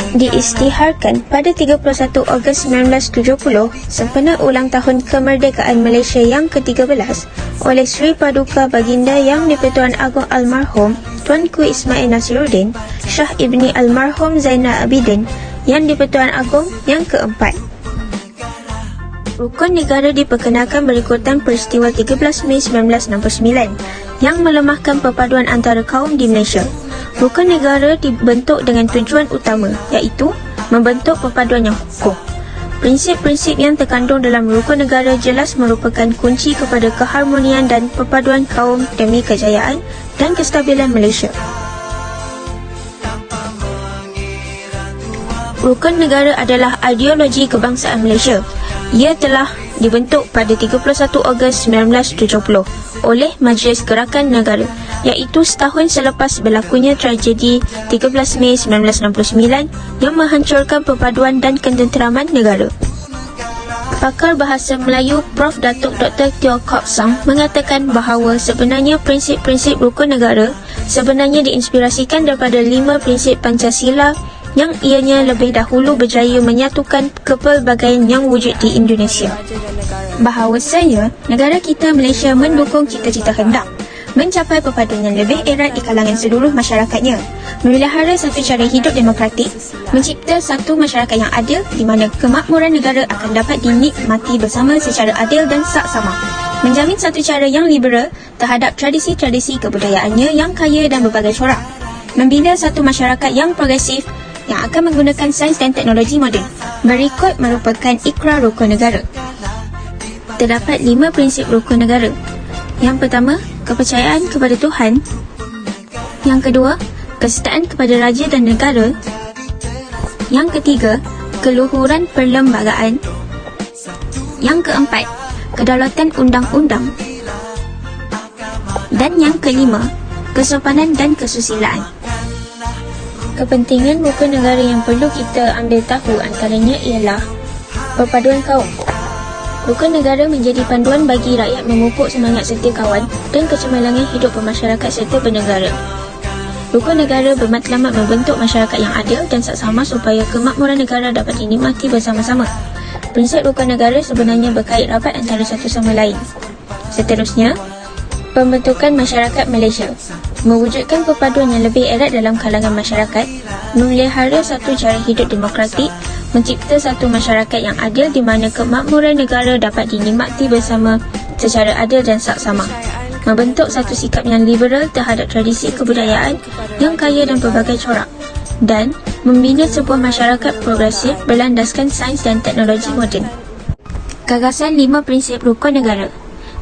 Diisytiharkan pada 31 Ogos 1970 sempena ulang tahun kemerdekaan Malaysia yang ke-13 oleh Sri Paduka Baginda Yang di-Pertuan Agong Almarhum Tuanku Ismail Nasiruddin, Shah Ibni Almarhum Zainal Abidin Yang di-Pertuan Agong yang ke-4. Rukun negara diperkenalkan berikutan peristiwa 13 Mei 1969 yang melemahkan perpaduan antara kaum di Malaysia. Rukun negara dibentuk dengan tujuan utama iaitu membentuk perpaduan yang kukuh. Prinsip-prinsip yang terkandung dalam rukun negara jelas merupakan kunci kepada keharmonian dan perpaduan kaum demi kejayaan dan kestabilan Malaysia. Rukun negara adalah ideologi kebangsaan Malaysia. Ia telah dibentuk pada 31 Ogos 1970 oleh Majlis Gerakan Negara, iaitu setahun selepas berlakunya tragedi 13 Mei 1969 yang menghancurkan perpaduan dan ketenteraman negara. Pakar Bahasa Melayu Prof. Datuk Dr. Teo Kok Sang mengatakan bahawa sebenarnya prinsip-prinsip rukun negara sebenarnya diinspirasikan daripada 5 prinsip Pancasila yang ianya lebih dahulu berjaya menyatukan kepelbagaian yang wujud di Indonesia. Bahawasanya, negara kita Malaysia mendukung cita-cita hendak mencapai perpaduan yang lebih erat di kalangan seluruh masyarakatnya, memelihara satu cara hidup demokratik, mencipta satu masyarakat yang adil di mana kemakmuran negara akan dapat dinikmati bersama secara adil dan saksama, menjamin satu cara yang liberal terhadap tradisi-tradisi kebudayaannya yang kaya dan berbagai corak, membina satu masyarakat yang progresif yang akan menggunakan sains dan teknologi moden. Berikut merupakan ikrar rukun negara. Terdapat 5 prinsip rukun negara. Yang pertama, kepercayaan kepada Tuhan. Yang kedua, kesetaraan kepada raja dan negara. Yang ketiga, keluhuran perlembagaan. Yang keempat, kedaulatan undang-undang. Dan yang kelima, kesopanan dan kesusilaan. Kepentingan rukun negara yang perlu kita ambil tahu antaranya ialah perpaduan kaum. Rukun negara menjadi panduan bagi rakyat memupuk semangat setia kawan dan kecemerlangan hidup bermasyarakat serta bernegara. Rukun negara bermatlamat membentuk masyarakat yang adil dan saksama supaya kemakmuran negara dapat dinikmati bersama-sama. Prinsip rukun negara sebenarnya berkait rapat antara satu sama lain. Seterusnya, pembentukan masyarakat Malaysia, mewujudkan perpaduan yang lebih erat dalam kalangan masyarakat, memelihara satu cara hidup demokratik, mencipta satu masyarakat yang adil di mana kemakmuran negara dapat dinikmati bersama secara adil dan saksama, membentuk satu sikap yang liberal terhadap tradisi kebudayaan yang kaya dan pelbagai corak, dan membina sebuah masyarakat progresif berlandaskan sains dan teknologi moden. Gagasan 5 prinsip rukun negara.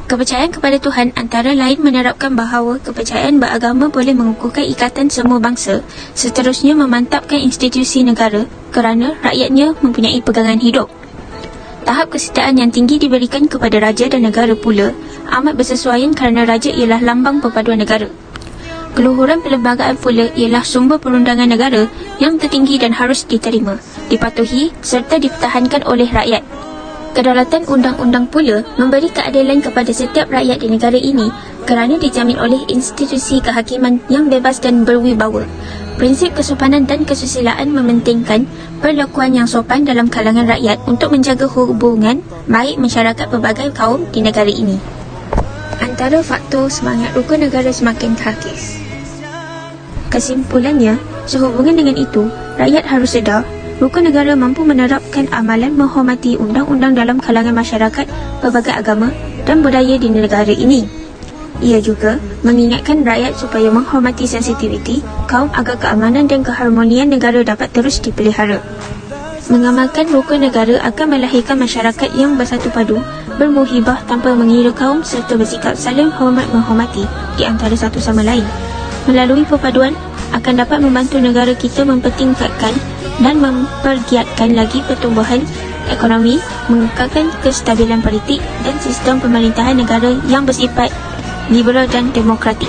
Kepercayaan kepada Tuhan antara lain menerapkan bahawa kepercayaan beragama boleh mengukuhkan ikatan semua bangsa, seterusnya memantapkan institusi negara kerana rakyatnya mempunyai pegangan hidup. Tahap kesetaraan yang tinggi diberikan kepada raja dan negara pula amat bersesuaian kerana raja ialah lambang perpaduan negara. Keluhuran perlembagaan pula ialah sumber perundangan negara yang tertinggi dan harus diterima, dipatuhi serta dipertahankan oleh rakyat. Kedaulatan undang-undang pula memberi keadilan kepada setiap rakyat di negara ini kerana dijamin oleh institusi kehakiman yang bebas dan berwibawa. Prinsip kesopanan dan kesusilaan mementingkan perlakuan yang sopan dalam kalangan rakyat untuk menjaga hubungan baik masyarakat pelbagai kaum di negara ini. Antara faktor semangat rukun negara semakin terkikis. Kesimpulannya, sehubungan dengan itu, rakyat harus sedar rukun negara mampu menerapkan amalan menghormati undang-undang dalam kalangan masyarakat pelbagai agama dan budaya di negara ini. Ia juga mengingatkan rakyat supaya menghormati sensitiviti kaum agar keamanan dan keharmonian negara dapat terus dipelihara. Mengamalkan rukun negara akan melahirkan masyarakat yang bersatu padu, bermuhibah tanpa mengira kaum serta bersikap saling hormat-menghormati di antara satu sama lain. Melalui perpaduan akan dapat membantu negara kita mempertingkatkan dan mempergiatkan lagi pertumbuhan ekonomi, mengekalkan kestabilan politik dan sistem pemerintahan negara yang bersifat liberal dan demokratik.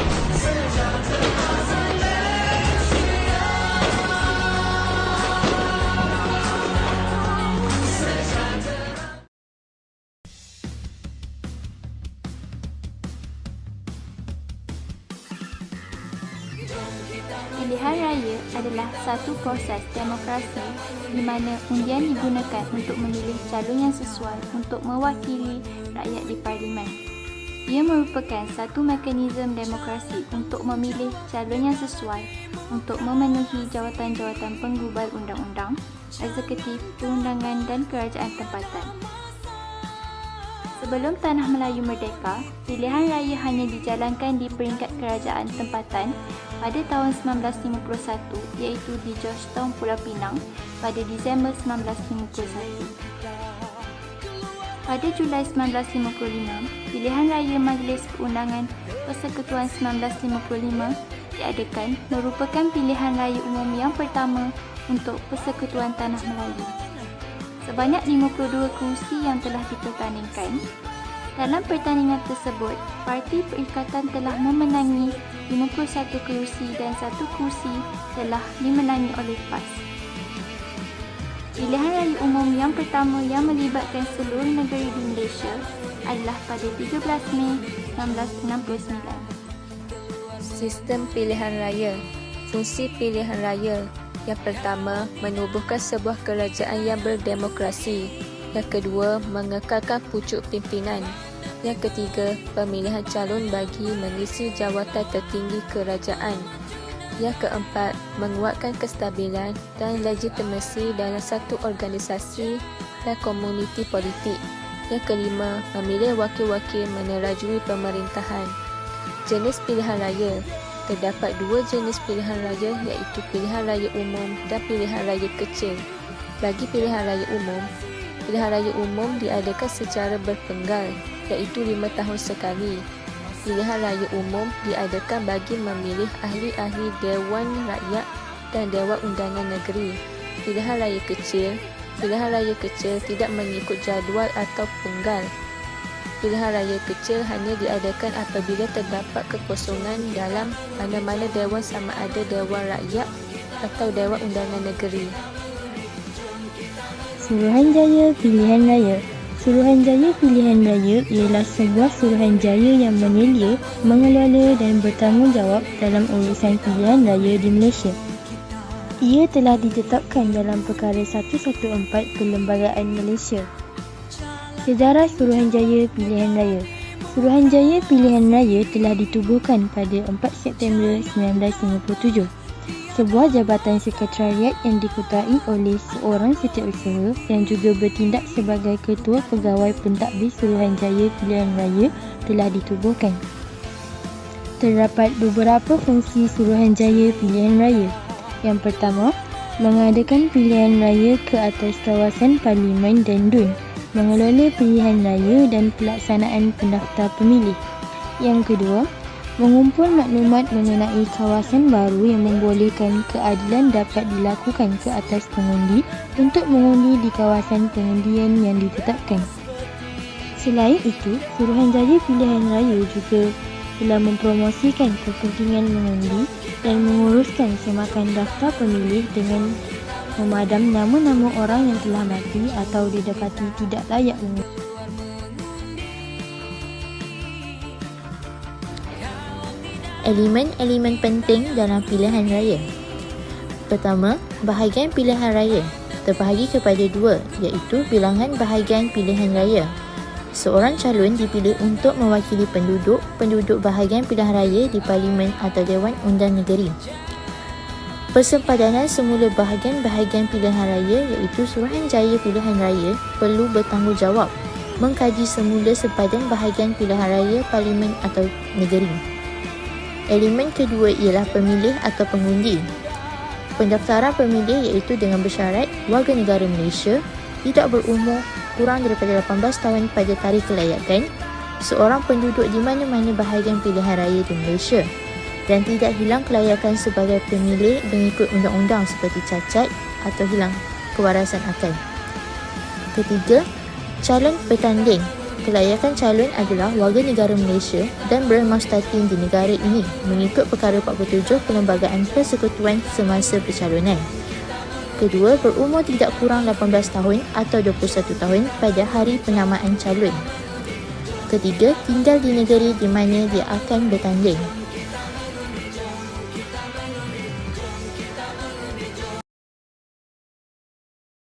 Jom kita Pilihan raya adalah satu proses demokrasi di mana undian digunakan untuk memilih calon yang sesuai untuk mewakili rakyat di parlimen. Ia merupakan satu mekanisme demokrasi untuk memilih calon yang sesuai untuk memenuhi jawatan-jawatan penggubal undang-undang, eksekutif, perundangan dan kerajaan tempatan. Sebelum Tanah Melayu merdeka, pilihan raya hanya dijalankan di peringkat kerajaan tempatan pada tahun 1951 iaitu di Georgetown, Pulau Pinang pada Disember 1951. Pada Julai 1955, pilihan raya Majlis Perundangan Persekutuan 1955 diadakan merupakan pilihan raya umum yang pertama untuk Persekutuan Tanah Melayu. Sebanyak 52 kerusi yang telah dipertandingkan. Dalam pertandingan tersebut, Parti Perikatan telah memenangi 51 kerusi dan 1 kerusi telah dimenangi oleh PAS. Pilihan raya umum yang pertama yang melibatkan seluruh negeri di Malaysia adalah pada 13 Mei 1969. Sistem pilihan raya. Fungsi pilihan raya. Yang pertama, menubuhkan sebuah kerajaan yang berdemokrasi. Yang kedua, mengekalkan pucuk pimpinan. Yang ketiga, pemilihan calon bagi mengisi jawatan tertinggi kerajaan. Yang keempat, menguatkan kestabilan dan legitimasi dalam satu organisasi dan komuniti politik. Yang kelima, memilih wakil-wakil menerajui pemerintahan. Jenis pilihan raya. Terdapat dua jenis pilihan raya iaitu pilihan raya umum dan pilihan raya kecil. Bagi pilihan raya umum diadakan secara berpenggal iaitu 5 tahun sekali. Pilihan raya umum diadakan bagi memilih ahli-ahli Dewan Rakyat dan Dewan Undangan Negeri. Pilihan raya kecil tidak mengikut jadual atau penggal. Pilihan raya kecil hanya diadakan apabila terdapat kekosongan dalam mana-mana dewan sama ada Dewan Rakyat atau Dewan Undangan Negeri. Suruhanjaya Pilihan Raya. Suruhanjaya Pilihan Raya ialah sebuah suruhanjaya yang menyelia, mengelola dan bertanggungjawab dalam urusan pilihan raya di Malaysia. Ia telah ditetapkan dalam Perkara 114 Perlembagaan Malaysia. Sejarah Suruhanjaya Pilihan Raya. Suruhanjaya Pilihan Raya telah ditubuhkan pada 4 September 1957. Sebuah jabatan sekretariat yang dikuasai oleh seorang setiausaha yang juga bertindak sebagai Ketua Pegawai Pentadbir Suruhanjaya Pilihan Raya telah ditubuhkan. Terdapat beberapa fungsi Suruhanjaya Pilihan Raya. Yang pertama, mengadakan pilihan raya ke atas kawasan Parlimen dan DUN, mengelola pilihan raya dan pelaksanaan pendaftar pemilih. Yang kedua, mengumpul maklumat mengenai kawasan baru yang membolehkan keadilan dapat dilakukan ke atas pengundi untuk mengundi di kawasan pengundian yang ditetapkan. Selain itu, Suruhanjaya Pilihan Raya juga telah mempromosikan kepentingan mengundi dan menguruskan semakan daftar pemilih dengan memadam nama-nama orang yang telah mati atau didapati tidak layak mengundi. Elemen-elemen penting dalam pilihan raya. Pertama, bahagian pilihan raya terbahagi kepada dua, iaitu bilangan bahagian pilihan raya. Seorang calon dipilih untuk mewakili penduduk bahagian pilihan raya di Parlimen atau Dewan Undangan Negeri. Persempadanan semula bahagian-bahagian pilihan raya iaitu Suruhanjaya Pilihan Raya perlu bertanggungjawab mengkaji semula sempadan bahagian pilihan raya Parlimen atau Negeri. Elemen kedua ialah pemilih atau pengundi. Pendaftaran pemilih iaitu dengan bersyarat warga negara Malaysia, tidak berumur kurang daripada 18 tahun pada tarikh kelayakan, seorang penduduk di mana-mana bahagian pilihan raya di Malaysia dan tidak hilang kelayakan sebagai pemilih mengikut undang-undang seperti cacat atau hilang kewarasan akal. Ketiga, calon bertanding. Kelayakan calon adalah warga negara Malaysia dan bermastatin di negara ini mengikut Perkara 47 Perlembagaan Persekutuan semasa pencalonan. Kedua, berumur tidak kurang 18 tahun atau 21 tahun pada hari penamaan calon. Ketiga, tinggal di negeri di mana dia akan bertanding.